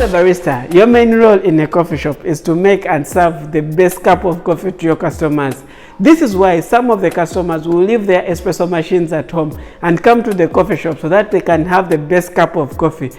a barista, your main role in a coffee shop is to make and serve the best cup of coffee to your customers. This is why some of the customers will leave their espresso machines at home and come to the coffee shop so that they can have the best cup of coffee.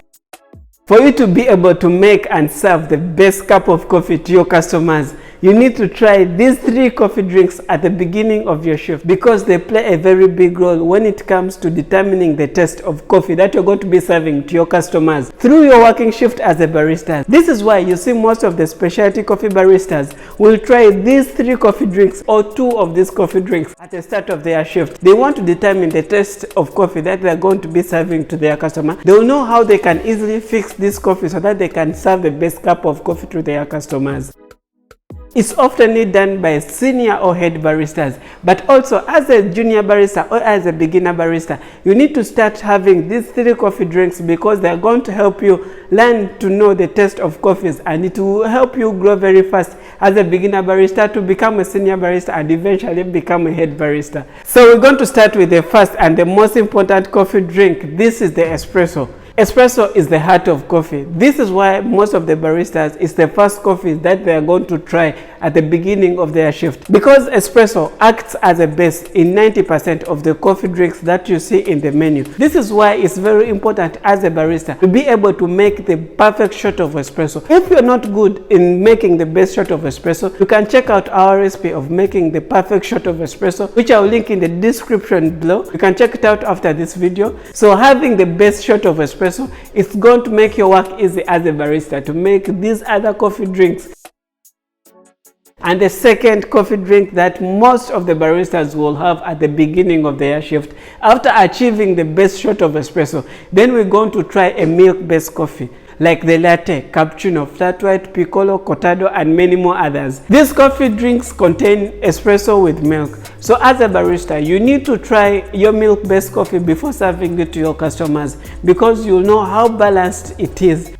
For you to be able to make and serve the best cup of coffee to your customers, you need to try these 3 coffee drinks at the beginning of your shift because they play a very big role when it comes to determining the taste of coffee that you're going to be serving to your customers through your working shift as a barista. This is why you see most of the specialty coffee baristas will try these 3 coffee drinks or 2 of these coffee drinks at the start of their shift. They want to determine the taste of coffee that they're going to be serving to their customer. They will know how they can easily fix this coffee so that they can serve the best cup of coffee to their customers. It's often done by senior or head baristas, but also as a junior barista or as a beginner barista, you need to start having these 3 coffee drinks because they're going to help you learn to know the taste of coffees, and it will help you grow very fast as a beginner barista to become a senior barista and eventually become a head barista. So we're going to start with the first and the most important coffee drink. This is the espresso. Espresso is the heart of coffee. This is why most of the baristas is the first coffee that they are going to try at the beginning of their shift, because espresso acts as a base in 90% of the coffee drinks that you see in the menu. This is why it's very important as a barista to be able to make the perfect shot of espresso. If you're not good in making the best shot of espresso, you can check out our recipe of making the perfect shot of espresso, which I'll link in the description below. You can check it out after this video. So having the best shot of espresso, it's going to make your work easy as a barista to make these other coffee drinks. And the second coffee drink that most of the baristas will have at the beginning of their shift, after achieving the best shot of espresso, then we're going to try a milk-based coffee like the latte, cappuccino, flatwhite, piccolo, cortado, and many more others. These coffee drinks contain espresso with milk. So as a barista, you need to try your milk-based coffee before serving it to your customers because you'll know how balanced it is.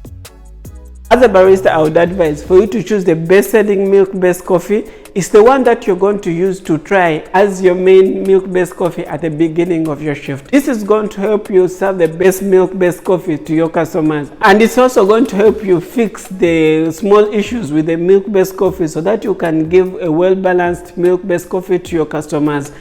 As a barista, I would advise for you to choose the best-selling milk-based coffee. It's the one that you're going to use to try as your main milk-based coffee at the beginning of your shift. This is going to help you serve the best milk-based coffee to your customers. And it's also going to help you fix the small issues with the milk-based coffee so that you can give a well-balanced milk-based coffee to your customers.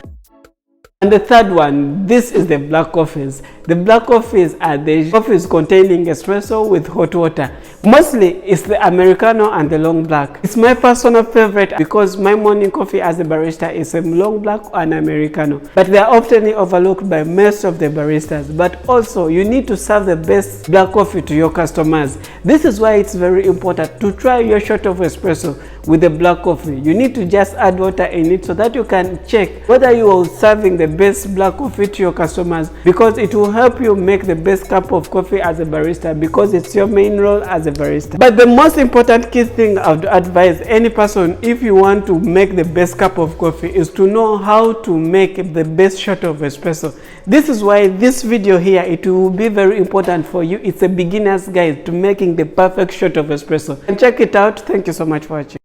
And the third one, this is the black coffees. The black coffees are the coffees containing espresso with hot water. Mostly it's the americano and the long black. It's my personal favorite because my morning coffee as a barista is a long black and americano. But they are often overlooked by most of the baristas. But also you need to serve the best black coffee to your customers. This is why it's very important to try your shot of espresso with the black coffee. You need to just add water in it so that you can check whether you are serving the best black coffee to your customers, because it will help you make the best cup of coffee as a barista because it's your main role as a barista. But the most important key thing I would advise any person if you want to make the best cup of coffee is to know how to make the best shot of espresso. This is why this video here, it will be very important for you. It's a beginner's guide to making the perfect shot of espresso. And check it out. Thank you so much for watching.